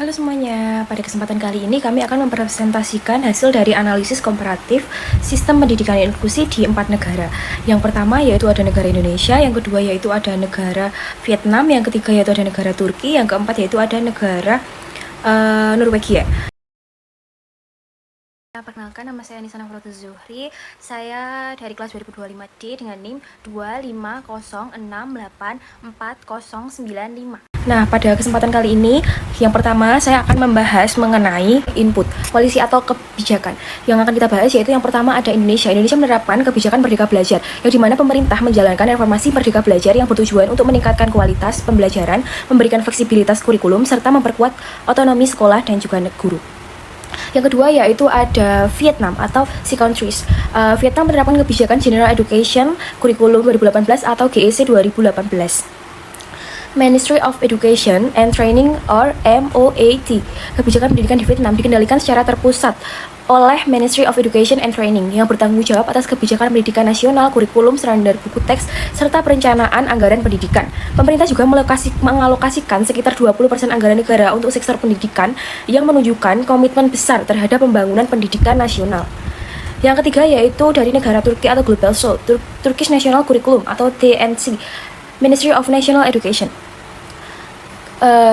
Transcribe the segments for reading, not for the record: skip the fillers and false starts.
Halo semuanya, pada kesempatan kali ini kami akan mempresentasikan hasil dari analisis komparatif sistem pendidikan inklusi di 4 negara. Yang pertama yaitu ada negara Indonesia, yang kedua yaitu ada negara Vietnam, yang ketiga yaitu ada negara Turki, yang keempat yaitu ada negara Norwegia. Perkenalkan, nama saya Anissa Nafrotu Zuhri. Saya dari kelas 2025D dengan NIM 250684095. Nah, pada kesempatan kali ini, yang pertama saya akan membahas mengenai input, polisi atau kebijakan. Yang akan kita bahas yaitu yang pertama ada Indonesia. Indonesia menerapkan kebijakan Merdeka Belajar, yang dimana pemerintah menjalankan reformasi Merdeka Belajar yang bertujuan untuk meningkatkan kualitas pembelajaran, memberikan fleksibilitas kurikulum, serta memperkuat otonomi sekolah dan juga guru. Yang kedua yaitu ada Vietnam atau Sea Countries. Vietnam menerapkan kebijakan General Education Curriculum 2018 atau GEC 2018. Ministry of Education and Training or MOAT. Kebijakan pendidikan di Vietnam dikendalikan secara terpusat oleh Ministry of Education and Training yang bertanggung jawab atas kebijakan pendidikan nasional, kurikulum, standar buku teks, serta perencanaan anggaran pendidikan. Pemerintah juga mengalokasikan sekitar 20% anggaran negara untuk sektor pendidikan yang menunjukkan komitmen besar terhadap pembangunan pendidikan nasional. Yang ketiga yaitu dari negara Turki atau Global South, Turkish National Curriculum atau TNC, Ministry of National Education.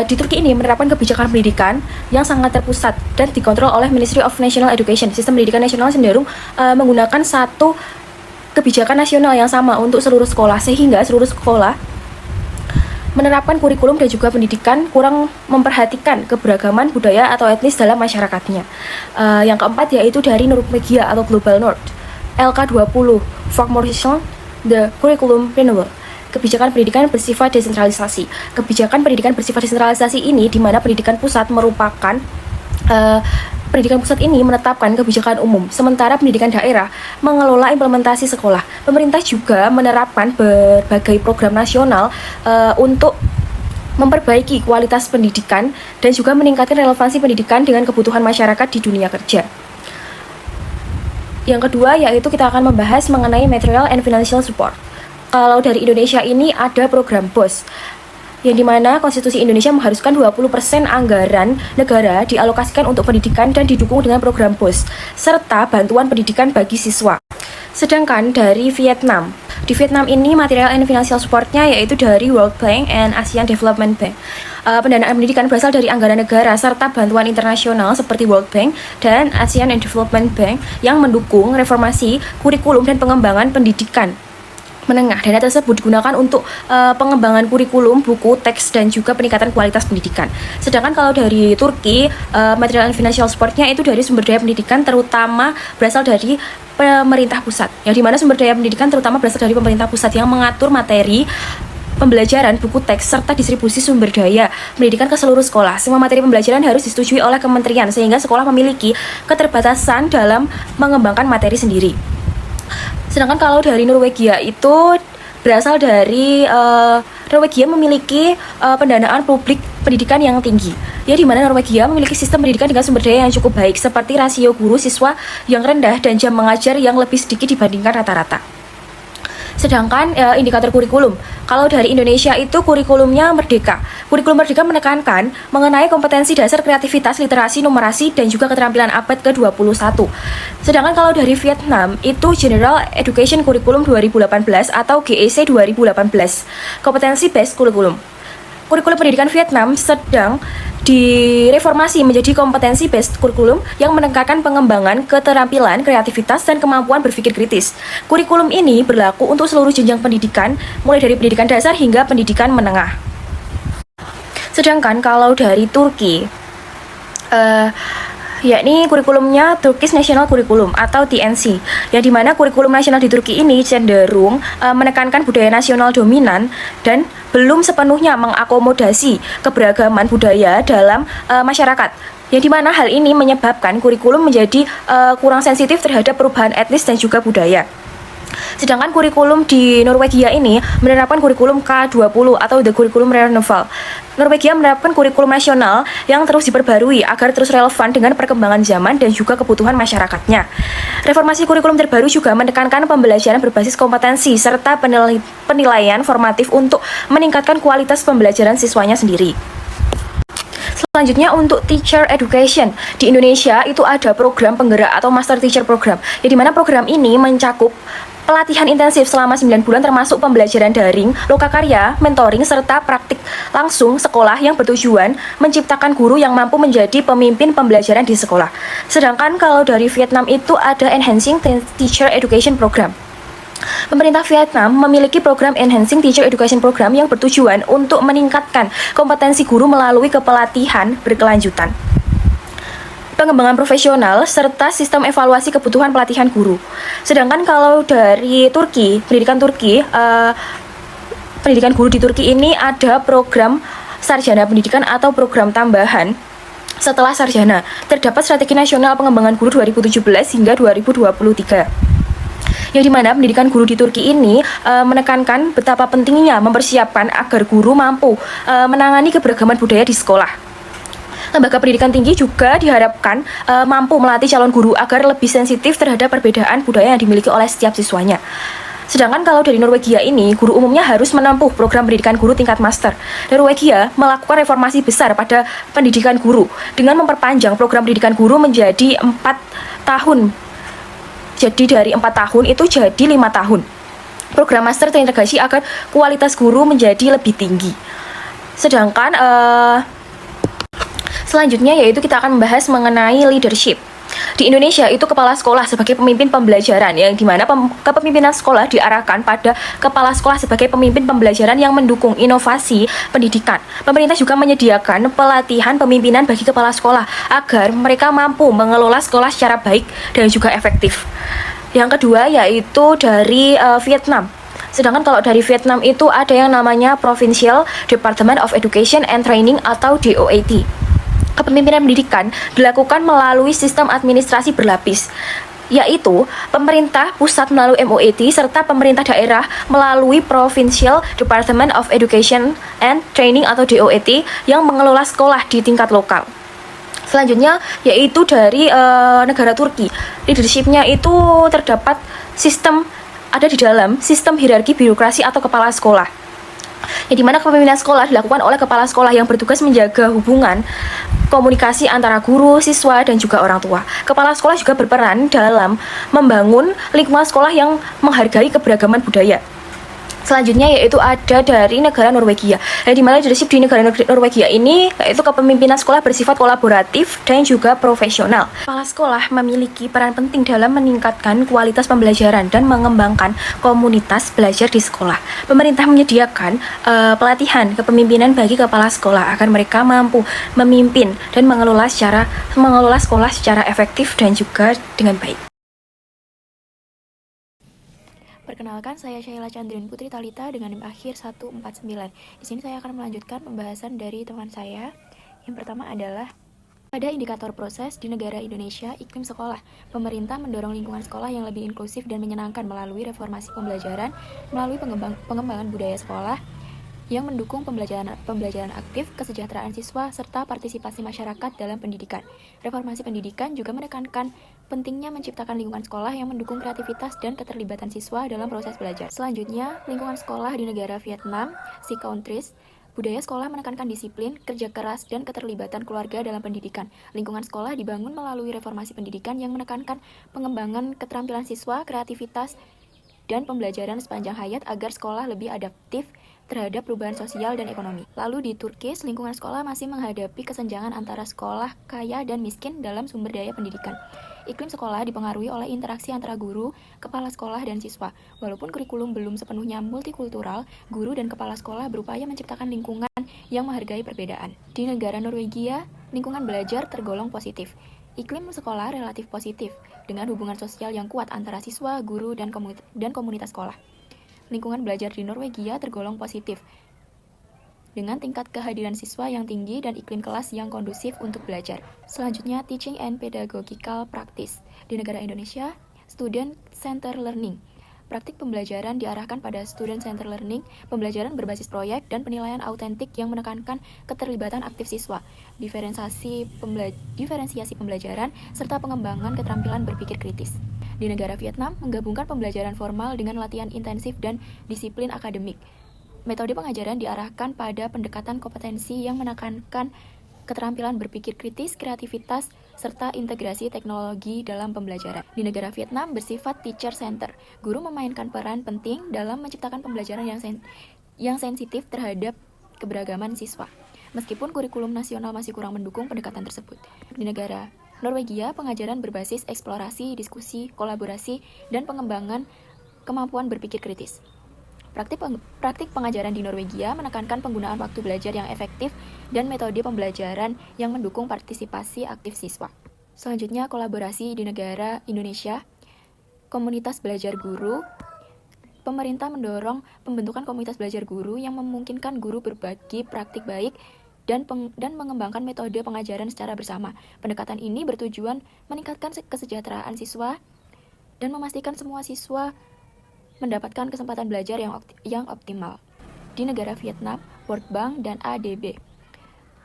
Di Turki ini menerapkan kebijakan pendidikan yang sangat terpusat dan dikontrol oleh Ministry of National Education. Sistem pendidikan nasional cenderung menggunakan satu kebijakan nasional yang sama untuk seluruh sekolah, sehingga seluruh sekolah menerapkan kurikulum dan juga pendidikan kurang memperhatikan keberagaman budaya atau etnis dalam masyarakatnya. Yang keempat yaitu dari Norwegia atau Global North, LK20, Formulation the Curriculum Renewal. Kebijakan pendidikan bersifat desentralisasi. Kebijakan pendidikan bersifat desentralisasi ini di mana pendidikan pusat merupakan pendidikan pusat ini menetapkan kebijakan umum, sementara pendidikan daerah mengelola implementasi sekolah. Pemerintah juga menerapkan berbagai program nasional untuk memperbaiki kualitas pendidikan dan juga meningkatkan relevansi pendidikan dengan kebutuhan masyarakat di dunia kerja. Yang kedua yaitu kita akan membahas mengenai material and financial support. Kalau dari Indonesia ini ada program BOS, yang dimana Konstitusi Indonesia mengharuskan 20% anggaran negara dialokasikan untuk pendidikan dan didukung dengan program BOS, serta bantuan pendidikan bagi siswa. Sedangkan dari Vietnam, di Vietnam ini material and financial supportnya yaitu dari World Bank and ASEAN Development Bank. Pendanaan pendidikan berasal dari anggaran negara serta bantuan internasional seperti World Bank dan ASEAN Development Bank yang mendukung reformasi kurikulum dan pengembangan pendidikan menengah. Dana tersebut digunakan untuk pengembangan kurikulum, buku, teks, dan juga peningkatan kualitas pendidikan. Sedangkan kalau dari Turki, material and financial supportnya itu dari sumber daya pendidikan terutama berasal dari pemerintah pusat, yang dimana sumber daya pendidikan terutama berasal dari pemerintah pusat yang mengatur materi pembelajaran, buku teks, serta distribusi sumber daya pendidikan ke seluruh sekolah. Semua materi pembelajaran harus disetujui oleh kementerian, sehingga sekolah memiliki keterbatasan dalam mengembangkan materi sendiri. Sedangkan kalau dari Norwegia itu berasal dari Norwegia memiliki pendanaan publik pendidikan yang tinggi, ya dimana Norwegia memiliki sistem pendidikan dengan sumber daya yang cukup baik seperti rasio guru siswa yang rendah dan jam mengajar yang lebih sedikit dibandingkan rata-rata. Sedangkan indikator kurikulum, kalau dari Indonesia itu kurikulumnya Merdeka. Kurikulum Merdeka menekankan mengenai kompetensi dasar kreativitas, literasi, numerasi, dan juga keterampilan abad ke-21. Sedangkan kalau dari Vietnam itu General Education Curriculum 2018 atau GEC 2018. Kompetensi based kurikulum. Kurikulum pendidikan Vietnam sedang direformasi menjadi kompetensi based kurikulum yang menekankan pengembangan keterampilan, kreativitas, dan kemampuan berpikir kritis. Kurikulum ini berlaku untuk seluruh jenjang pendidikan, mulai dari pendidikan dasar hingga pendidikan menengah. Sedangkan kalau dari Turki, yakni kurikulumnya Turkish National Curriculum atau TNC, yang dimana kurikulum nasional di Turki ini cenderung menekankan budaya nasional dominan dan belum sepenuhnya mengakomodasi keberagaman budaya dalam masyarakat, yang dimana hal ini menyebabkan kurikulum menjadi kurang sensitif terhadap perubahan etnis dan juga budaya. Sedangkan kurikulum di Norwegia ini menerapkan kurikulum K20 atau The Curriculum Renewal. Norwegia menerapkan kurikulum nasional yang terus diperbarui agar terus relevan dengan perkembangan zaman dan juga kebutuhan masyarakatnya. Reformasi kurikulum terbaru juga menekankan pembelajaran berbasis kompetensi serta penilaian formatif untuk meningkatkan kualitas pembelajaran siswanya sendiri. Selanjutnya untuk teacher education. Di Indonesia itu ada program penggerak atau master teacher program. Di mana program ini mencakup pelatihan intensif selama 9 bulan termasuk pembelajaran daring, lokakarya, mentoring, serta praktik langsung sekolah yang bertujuan menciptakan guru yang mampu menjadi pemimpin pembelajaran di sekolah. Sedangkan kalau dari Vietnam itu ada Enhancing Teacher Education Program. Pemerintah Vietnam memiliki program Enhancing Teacher Education Program yang bertujuan untuk meningkatkan kompetensi guru melalui kepelatihan berkelanjutan, pengembangan profesional, serta sistem evaluasi kebutuhan pelatihan guru. Sedangkan kalau dari Turki, pendidikan guru di Turki ini ada program sarjana pendidikan atau program tambahan setelah sarjana. Terdapat strategi nasional pengembangan guru 2017 hingga 2023. Yang dimana pendidikan guru di Turki ini menekankan betapa pentingnya mempersiapkan agar guru mampu menangani keberagaman budaya di sekolah. Lembaga pendidikan tinggi juga diharapkan mampu melatih calon guru agar lebih sensitif terhadap perbedaan budaya yang dimiliki oleh setiap siswanya. Sedangkan kalau dari Norwegia ini, guru umumnya harus menempuh program pendidikan guru tingkat master. Norwegia melakukan reformasi besar pada pendidikan guru dengan memperpanjang program pendidikan guru menjadi 4 tahun. Jadi dari 4 tahun itu jadi 5 tahun. Program master terintegrasi agar kualitas guru menjadi lebih tinggi. Sedangkan selanjutnya yaitu kita akan membahas mengenai leadership. Di Indonesia itu kepala sekolah sebagai pemimpin pembelajaran, yang dimana kepemimpinan sekolah diarahkan pada kepala sekolah sebagai pemimpin pembelajaran yang mendukung inovasi pendidikan. Pemerintah juga menyediakan pelatihan pemimpinan bagi kepala sekolah agar mereka mampu mengelola sekolah secara baik dan juga efektif. Yang kedua yaitu dari Vietnam. Sedangkan kalau dari Vietnam itu ada yang namanya Provincial Department of Education and Training atau DOAT. Kepemimpinan pendidikan dilakukan melalui sistem administrasi berlapis, yaitu pemerintah pusat melalui MOET serta pemerintah daerah melalui Provincial Department of Education and Training atau DOAT yang mengelola sekolah di tingkat lokal. Selanjutnya yaitu dari negara Turki. Leadership-nya itu terdapat ada di dalam sistem hierarki birokrasi atau kepala sekolah, yang dimana kepemimpinan sekolah dilakukan oleh kepala sekolah yang bertugas menjaga hubungan komunikasi antara guru, siswa, dan juga orang tua. Kepala sekolah juga berperan dalam membangun lingkungan sekolah yang menghargai keberagaman budaya. Selanjutnya yaitu ada dari negara Norwegia. Di mana leadership di negara Norwegia ini yaitu kepemimpinan sekolah bersifat kolaboratif dan juga profesional. Kepala sekolah memiliki peran penting dalam meningkatkan kualitas pembelajaran dan mengembangkan komunitas belajar di sekolah. Pemerintah menyediakan pelatihan kepemimpinan bagi kepala sekolah agar mereka mampu memimpin dan mengelola sekolah secara efektif dan juga dengan baik. Perkenalkan, saya Syaila Chandrin Putri Talita dengan NIM akhir 149. Di sini saya akan melanjutkan pembahasan dari teman saya. Yang pertama adalah pada indikator proses di negara Indonesia, iklim sekolah. Pemerintah mendorong lingkungan sekolah yang lebih inklusif dan menyenangkan melalui reformasi pembelajaran, melalui pengembangan budaya sekolah yang mendukung pembelajaran aktif, kesejahteraan siswa, serta partisipasi masyarakat dalam pendidikan. Reformasi pendidikan juga menekankan pentingnya menciptakan lingkungan sekolah yang mendukung kreativitas dan keterlibatan siswa dalam proses belajar. Selanjutnya, lingkungan sekolah di negara Vietnam, Sea Countries. Budaya sekolah menekankan disiplin, kerja keras, dan keterlibatan keluarga dalam pendidikan. Lingkungan sekolah dibangun melalui reformasi pendidikan yang menekankan pengembangan keterampilan siswa, kreativitas, dan pembelajaran sepanjang hayat agar sekolah lebih adaptif terhadap perubahan sosial dan ekonomi. Lalu di Turkis, lingkungan sekolah masih menghadapi kesenjangan antara sekolah kaya dan miskin dalam sumber daya pendidikan. Iklim sekolah dipengaruhi oleh interaksi antara guru, kepala sekolah, dan siswa. Walaupun kurikulum belum sepenuhnya multikultural, guru dan kepala sekolah berupaya menciptakan lingkungan yang menghargai perbedaan. Di negara Norwegia, lingkungan belajar tergolong positif. Iklim sekolah relatif positif, dengan hubungan sosial yang kuat antara siswa, guru, dan komunitas sekolah. Lingkungan belajar di Norwegia tergolong positif, dengan tingkat kehadiran siswa yang tinggi dan iklim kelas yang kondusif untuk belajar. Selanjutnya, Teaching and Pedagogical Practice. Di negara Indonesia, Student Center Learning. Praktik pembelajaran diarahkan pada Student Center Learning, pembelajaran berbasis proyek, dan penilaian autentik yang menekankan keterlibatan aktif siswa, diferensiasi pembelajaran, serta pengembangan keterampilan berpikir kritis. Di negara Vietnam, menggabungkan pembelajaran formal dengan latihan intensif dan disiplin akademik. Metode pengajaran diarahkan pada pendekatan kompetensi yang menekankan keterampilan berpikir kritis, kreativitas, serta integrasi teknologi dalam pembelajaran. Di negara Vietnam bersifat teacher center. Guru memainkan peran penting dalam menciptakan pembelajaran yang sensitif terhadap keberagaman siswa. Meskipun kurikulum nasional masih kurang mendukung pendekatan tersebut. Di negara Norwegia, pengajaran berbasis eksplorasi, diskusi, kolaborasi, dan pengembangan kemampuan berpikir kritis. Praktik pengajaran di Norwegia menekankan penggunaan waktu belajar yang efektif dan metode pembelajaran yang mendukung partisipasi aktif siswa. Selanjutnya, kolaborasi di negara Indonesia. Komunitas belajar guru. Pemerintah mendorong pembentukan komunitas belajar guru yang memungkinkan guru berbagi praktik baik dan mengembangkan metode pengajaran secara bersama. Pendekatan ini bertujuan meningkatkan kesejahteraan siswa dan memastikan semua siswa mendapatkan kesempatan belajar yang optimal. Di negara Vietnam, World Bank dan ADB.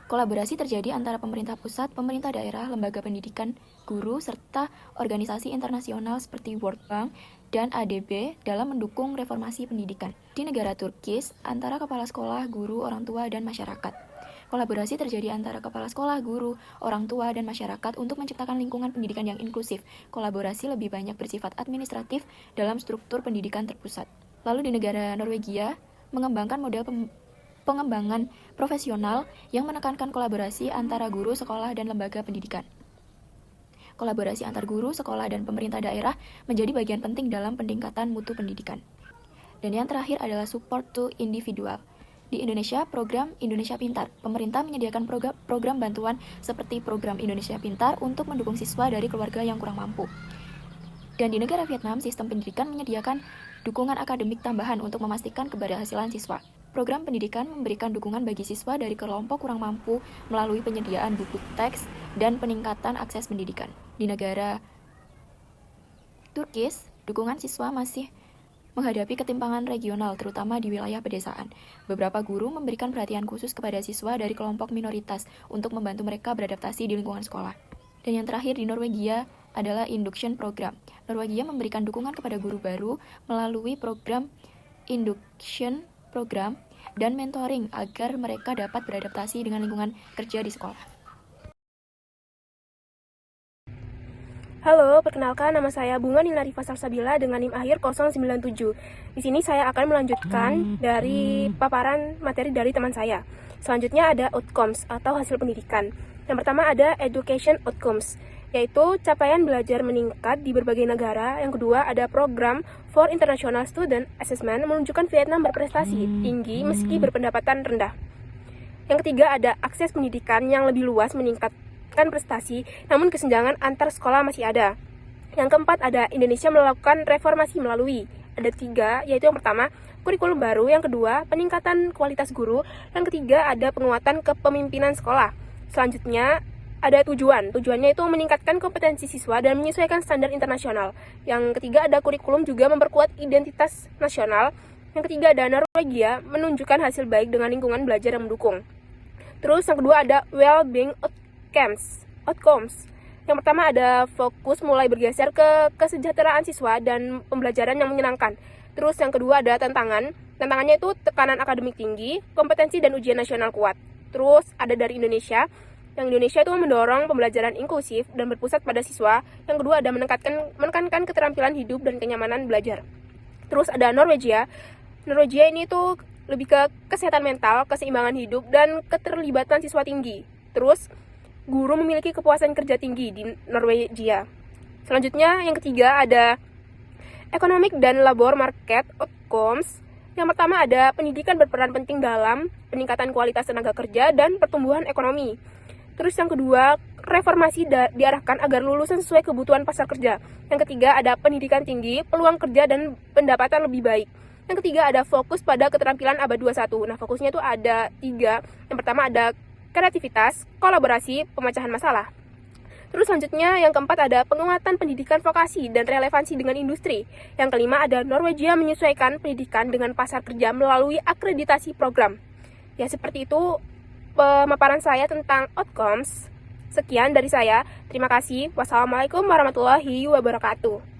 Kolaborasi terjadi antara pemerintah pusat, pemerintah daerah, lembaga pendidikan, guru, serta organisasi internasional seperti World Bank dan ADB dalam mendukung reformasi pendidikan. Di negara Turkis, antara kepala sekolah, guru, orang tua, dan masyarakat. Kolaborasi terjadi antara kepala sekolah, guru, orang tua, dan masyarakat untuk menciptakan lingkungan pendidikan yang inklusif. Kolaborasi lebih banyak bersifat administratif dalam struktur pendidikan terpusat. Lalu di negara Norwegia, mengembangkan model pengembangan profesional yang menekankan kolaborasi antara guru, sekolah, dan lembaga pendidikan. Kolaborasi antar guru, sekolah, dan pemerintah daerah menjadi bagian penting dalam peningkatan mutu pendidikan. Dan yang terakhir adalah support to individual. Di Indonesia, program Indonesia Pintar. Pemerintah menyediakan program bantuan seperti program Indonesia Pintar untuk mendukung siswa dari keluarga yang kurang mampu. Dan di negara Vietnam, sistem pendidikan menyediakan dukungan akademik tambahan untuk memastikan keberhasilan siswa. Program pendidikan memberikan dukungan bagi siswa dari kelompok kurang mampu melalui penyediaan buku teks dan peningkatan akses pendidikan. Di negara Turkis, dukungan siswa masih menghadapi ketimpangan regional, terutama di wilayah pedesaan. Beberapa guru memberikan perhatian khusus kepada siswa dari kelompok minoritas untuk membantu mereka beradaptasi di lingkungan sekolah. Dan yang terakhir di Norwegia adalah Induction Program. Norwegia memberikan dukungan kepada guru baru melalui program Induction Program dan mentoring agar mereka dapat beradaptasi dengan lingkungan kerja di sekolah. Halo, perkenalkan nama saya Bunga Ninarifa Salsabila dengan NIM akhir 097. Di sini saya akan melanjutkan dari paparan materi dari teman saya. Selanjutnya ada outcomes atau hasil pendidikan. Yang pertama ada education outcomes, yaitu capaian belajar meningkat di berbagai negara. Yang kedua ada program for international student assessment menunjukkan Vietnam berprestasi tinggi meski berpendapatan rendah. Yang ketiga ada akses pendidikan yang lebih luas meningkatkan prestasi, namun kesenjangan antar sekolah masih ada. Yang keempat ada Indonesia melakukan reformasi melalui. Ada 3, yaitu yang pertama kurikulum baru, yang kedua peningkatan kualitas guru, yang ketiga ada penguatan kepemimpinan sekolah. Selanjutnya ada tujuannya itu meningkatkan kompetensi siswa dan menyesuaikan standar internasional. Yang ketiga ada kurikulum juga memperkuat identitas nasional. Yang ketiga ada Norwegia menunjukkan hasil baik dengan lingkungan belajar yang mendukung. Terus yang kedua ada well-being outcomes. Yang pertama ada fokus mulai bergeser ke kesejahteraan siswa dan pembelajaran yang menyenangkan. Terus yang kedua ada tantangan. Tantangannya itu tekanan akademik tinggi, kompetensi dan ujian nasional kuat. Terus ada dari Indonesia. Yang Indonesia itu mendorong pembelajaran inklusif dan berpusat pada siswa. Yang kedua ada menekankan keterampilan hidup dan kenyamanan belajar. Terus ada Norwegia. Norwegia ini tuh lebih ke kesehatan mental, keseimbangan hidup, dan keterlibatan siswa tinggi. Terus guru memiliki kepuasan kerja tinggi di Norwegia. Selanjutnya yang ketiga ada economic dan labor market outcomes. Yang pertama ada pendidikan berperan penting dalam peningkatan kualitas tenaga kerja dan pertumbuhan ekonomi. Terus yang kedua, reformasi diarahkan agar lulusan sesuai kebutuhan pasar kerja. Yang ketiga ada pendidikan tinggi, peluang kerja dan pendapatan lebih baik. Yang ketiga ada fokus pada keterampilan abad 21. Nah, fokusnya itu ada 3. Yang pertama ada kreativitas, kolaborasi, pemecahan masalah. Terus selanjutnya yang keempat ada penguatan pendidikan vokasi dan relevansi dengan industri. Yang kelima ada Norwegia menyesuaikan pendidikan dengan pasar kerja melalui akreditasi program. Ya seperti itu pemaparan saya tentang outcomes. Sekian dari saya. Terima kasih. Wassalamualaikum warahmatullahi wabarakatuh.